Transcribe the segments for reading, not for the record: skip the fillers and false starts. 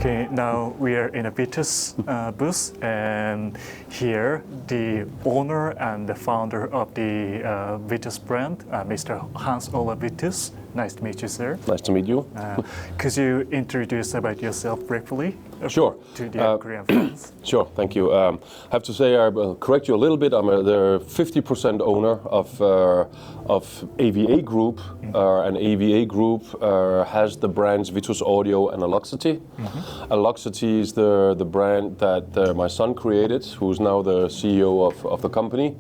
Okay, now we are in a VITUS booth, and here the owner and the founder of the VITUS brand, Mr. Ole Vitus. Nice to meet you, sir. Nice to meet you. Could you introduce about yourself briefly? Sure. To the Korean fans. Sure, thank you. I have to say, I will correct you a little bit. I'm the 50% owner of AVA Group, and AVA Group has the brands VITUS Audio and Aloxity. Aloxity is the brand that my son created, who's now the CEO of the company,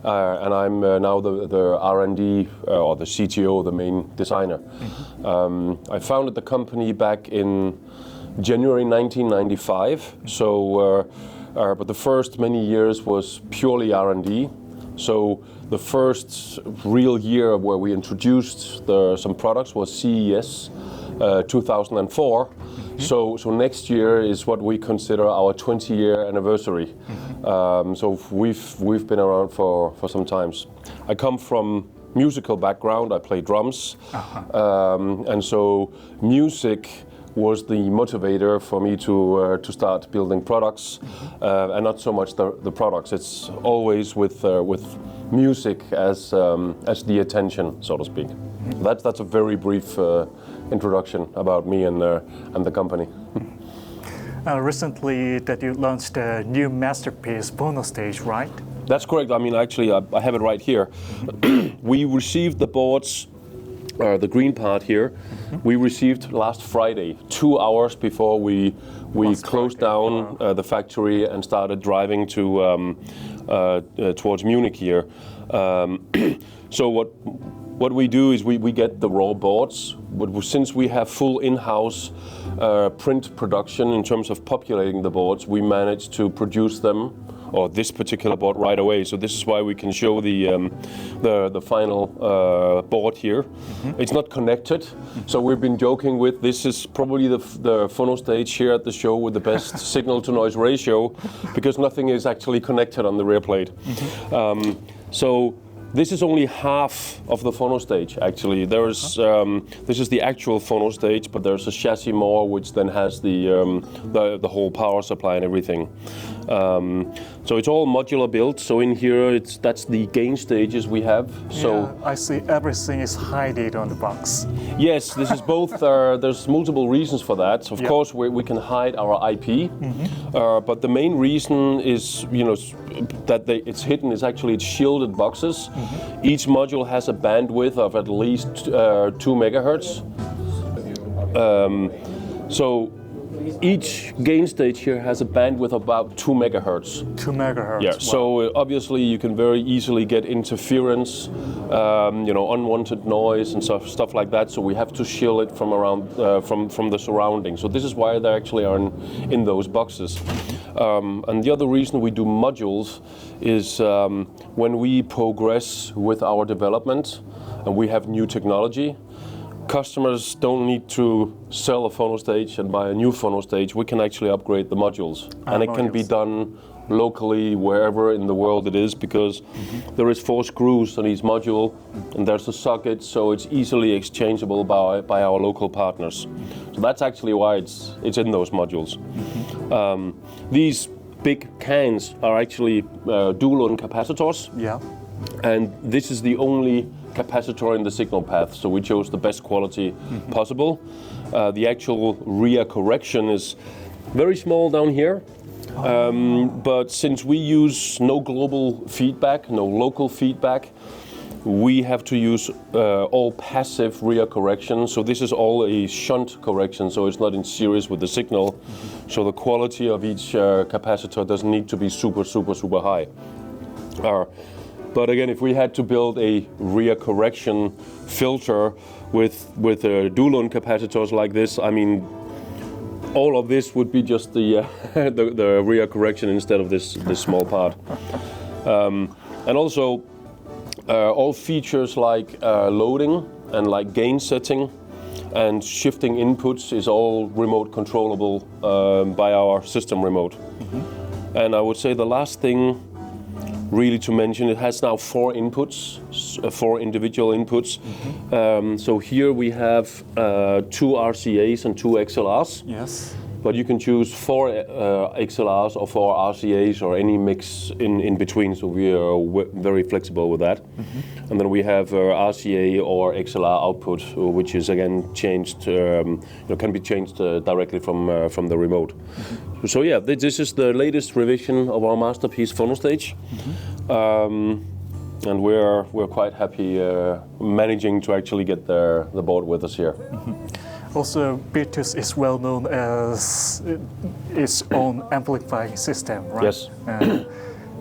and I'm now the R&D or the CTO, the main designer. I founded the company back in January 1995, but the first many years was purely R&D. So the first real year where we introduced some products was CES 2004. So next year is what we consider our 20-year anniversary. So we've been around for some time. I come from musical background. I play drums, and so music was the motivator for me to start building products, and not so much the products. It's always with music as the attention, so to speak. That's a very brief introduction about me and the company. Recently, that you launched a new masterpiece, Phono Stage, right? That's correct. I mean, actually, I have it right here. We received the boards. The green part here, we received last Friday, 2 hours before we closed down the factory and started driving towards Munich here. So what we do is we get the raw boards, but since we have full in-house print production in terms of populating the boards, we managed to produce them, or this particular board, right away. So this is why we can show the final board here. It's not connected, so we've been joking with this is probably the phono stage here at the show with the best signal to noise ratio, because nothing is actually connected on the rear plate. So this is only half of the phono stage, actually. There's this is the actual phono stage, but there's a chassis more, which then has the whole power supply and everything. So it's all modular built. So in here, that's the gain stages we have. So yeah, I see everything is hidden on the box. Yes, this is both. There's multiple reasons for that. Of course, we can hide our IP, but the main reason is, that it's hidden is actually it's shielded boxes. Each module has a bandwidth of at least 2 megahertz. So each gain stage here has a bandwidth of about 2 megahertz. 2 megahertz. Yeah. Wow. So obviously you can very easily get interference, unwanted noise and stuff like that. So we have to shield it from around from the surroundings. So this is why they actually are in those boxes. And the other reason we do modules is when we progress with our development and we have new technology. Customers don't need to sell a phono stage and buy a new phono stage. We can actually upgrade the modules, and it can be done locally wherever in the world it is, because there is 4 screws on each module, and there's a socket, so it's easily exchangeable by our local partners. So that's actually why it's in those modules. These big cans are actually dual-on capacitors. Yeah. And this is the only capacitor in the signal path, so we chose the best quality possible. The actual rear correction is very small down here, but since we use no global feedback, no local feedback, we have to use all passive rear correction. So this is all a shunt correction, so it's not in series with the signal. So the quality of each capacitor doesn't need to be super high. But again, if we had to build a rear correction filter with dual-on capacitors like this, I mean, all of this would be just the rear correction instead of this small part. And also, all features like loading and like gain setting and shifting inputs is all remote controllable by our system remote. And I would say the last thing really to mention, it has now 4 inputs, 4 individual inputs. So here we have 2 RCAs and 2 XLRs. Yes. but you can choose 4 XLRs or 4 RCAs or any mix in between. So we are very flexible with that. And then we have RCA or XLR output, which is again changed, can be changed directly from the remote. So yeah, this is the latest revision of our masterpiece Phono Stage. And we're quite happy managing to actually get the board with us here. Also, VITUS is well known as its own amplifying system, right? Yes.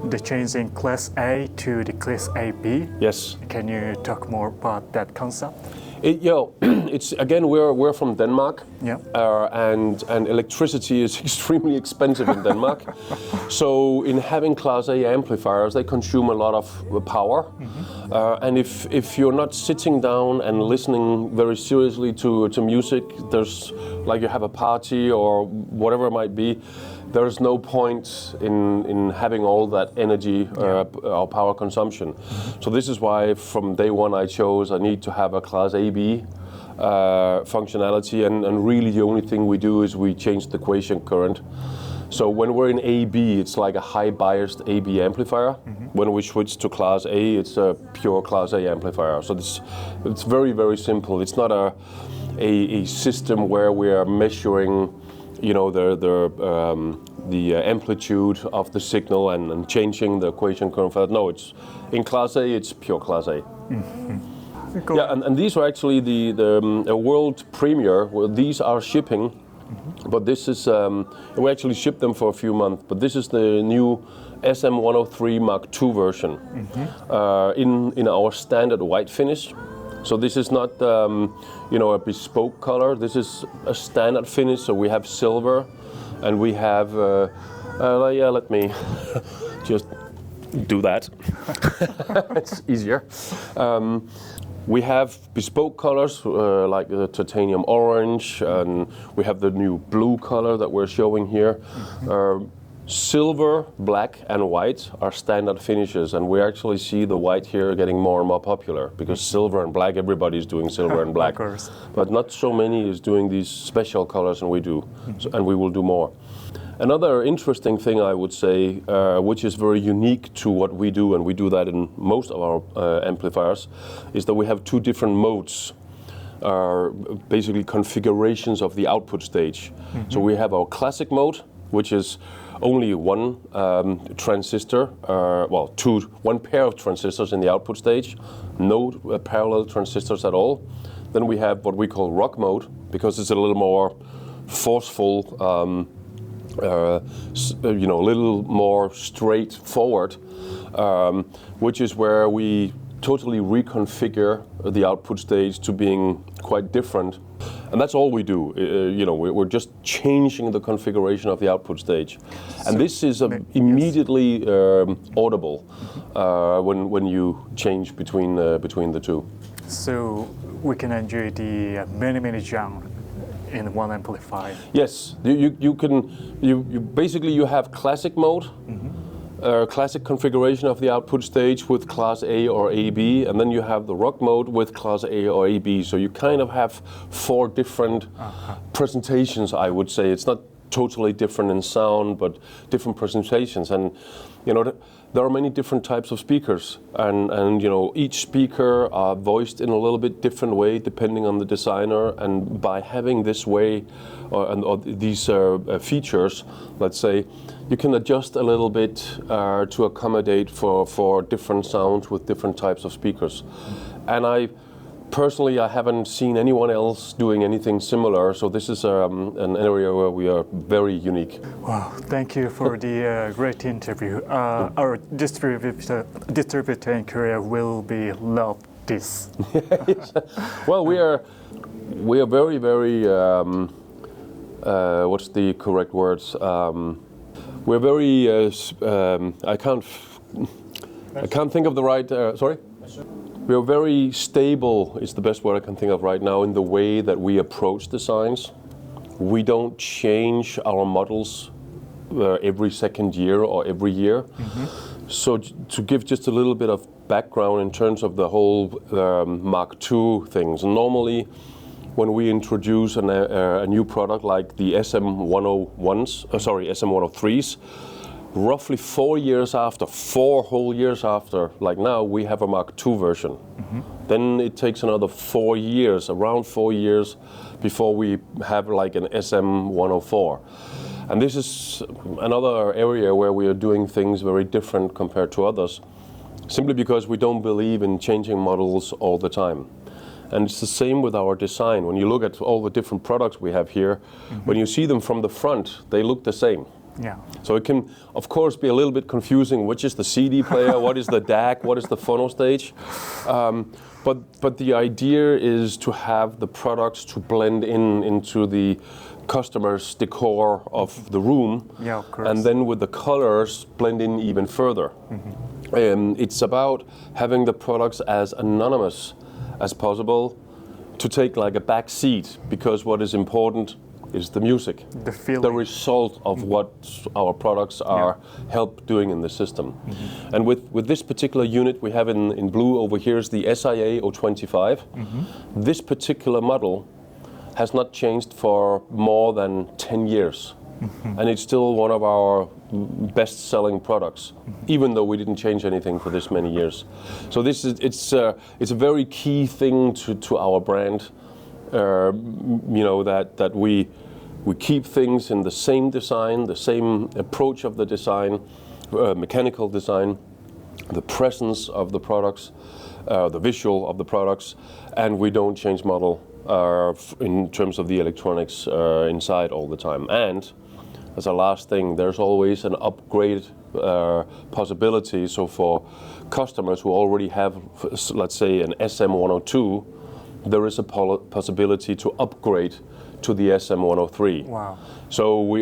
The change in Class A to the Class AB. Yes. Can you talk more about that concept? It's again we're from Denmark, Yeah. And electricity is extremely expensive in Denmark. So in having Class A amplifiers, they consume a lot of power. And if you're not sitting down and listening very seriously to music, there's like you have a party or whatever it might be. There's no point in having all that energy or power consumption. So this is why from day one I chose I need to have a Class AB functionality, and really the only thing we do is we change the quiescent current. So when we're in AB, it's like a high biased AB amplifier. When we switch to Class A, it's a pure Class A amplifier. So it's very, very simple. It's not a system where we are measuring the amplitude of the signal and changing the quiescent current. No, it's in Class A, it's pure Class A. Cool. Yeah, and these are actually the world premiere. Well, these are shipping, but this is we actually shipped them for a few months. But this is the new SM103 Mark II version in our standard white finish. So this is not a bespoke color. This is a standard finish. So we have silver, and we have let me just do that. It's easier. We have bespoke colors like the titanium orange, and we have the new blue color that we're showing here. Silver, black, and white are standard finishes, and we actually see the white here getting more and more popular because silver and black, everybody's doing silver and black. Of course. But not so many is doing these special colors, and we do, and we will do more. Another interesting thing I would say, which is very unique to what we do, and we do that in most of our amplifiers, is that we have 2 different modes. Basically configurations of the output stage. So we have our classic mode, which is only one transistor, one pair of transistors in the output stage, no parallel transistors at all. Then we have what we call rock mode, because it's a little more forceful, a little more straightforward, which is where we totally reconfigure the output stage to being quite different. And that's all we do. We're just changing the configuration of the output stage. And this is immediately audible when you change between the two. So we can enjoy the many genres in one amplifier. Yes, you can. You basically you have classic mode. Classic configuration of the output stage with Class A or AB, and then you have the rock mode with Class A or AB. So you kind of have 4 different presentations, I would say. It's not totally different in sound, but different presentations. And there are many different types of speakers, and each speaker are voiced in a little bit different way depending on the designer. And by having this way or these features, let's say, you can adjust a little bit to accommodate for different sounds with different types of speakers. And I haven't seen anyone else doing anything similar, so this is an area where we are very unique. Wow, thank you for the great interview. Our distributor in Korea will be love this. Well, we are very, very, what's the correct words? We're very, I can't think of the right, sorry? We are very stable, is the best word I can think of right now, in the way that we approach designs. We don't change our models every second year or every year. So to give just a little bit of background in terms of the whole Mark II things, normally when we introduce a new product like the SM103s, roughly 4 years after, 4 whole years after, like now, we have a Mark II version. Mm-hmm. Then it takes another 4 years, around 4 years, before we have like an SM104. And this is another area where we are doing things very different compared to others, simply because we don't believe in changing models all the time. And it's the same with our design. When you look at all the different products we have here, when you see them from the front, they look the same. Yeah. So it can, of course, be a little bit confusing. Which is the CD player? What is the DAC? What is the phono stage? But the idea is to have the products to blend into the customer's decor of the room. Yeah, of course. And then with the colors blend in even further. It's about having the products as anonymous as possible, to take like a back seat, because what is important is the music, the feeling, the result of what our products are help doing in the system. And with this particular unit we have in blue over here is the SIA 025. This particular model has not changed for more than 10 years. And it's still one of our best-selling products, even though we didn't change anything for this many years. So it's a very key thing to our brand, that we keep things in the same design, the same approach of the design, mechanical design, the presence of the products, the visual of the products, and we don't change model in terms of the electronics inside all the time. And as a last thing, there's always an upgrade possibility. So for customers who already have, let's say, an SM102, there is a possibility to upgrade to the SM103. Wow. So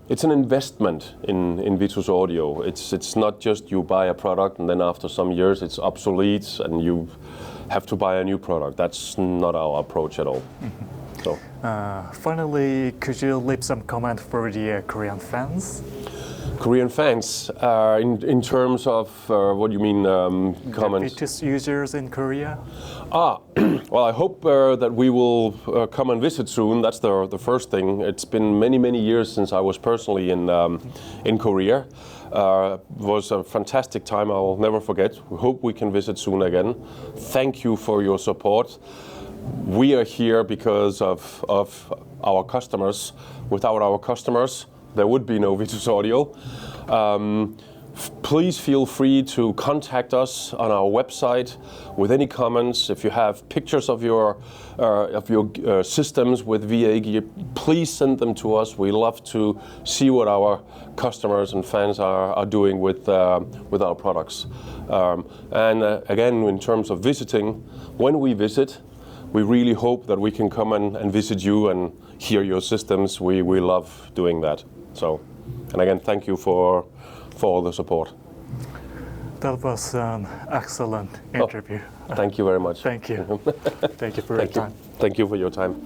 it's an investment in VITUS Audio. It's not just you buy a product and then after some years it's obsolete and you have to buy a new product. That's not our approach at all. So. Finally, could you leave some comment for the Korean fans? Korean fans, in terms of what do you mean comments? The VITUS users in Korea? Well, I hope that we will come and visit soon. That's the first thing. It's been many years since I was personally in Korea. It was a fantastic time. I'll never forget. We hope we can visit soon again. Thank you for your support. We are here because of our customers. Without our customers, there would be no VITUS Audio. Please feel free to contact us on our website with any comments. If you have pictures of your systems with VA gear, please send them to us. We love to see what our customers and fans are doing with our products. And again, in terms of visiting, when we visit, we really hope that we can come and visit you and hear your systems. We love doing that. So, and again, thank you for all the support. That was an excellent interview. Thank you very much. Thank you. Thank you for your time. Thank you for your time.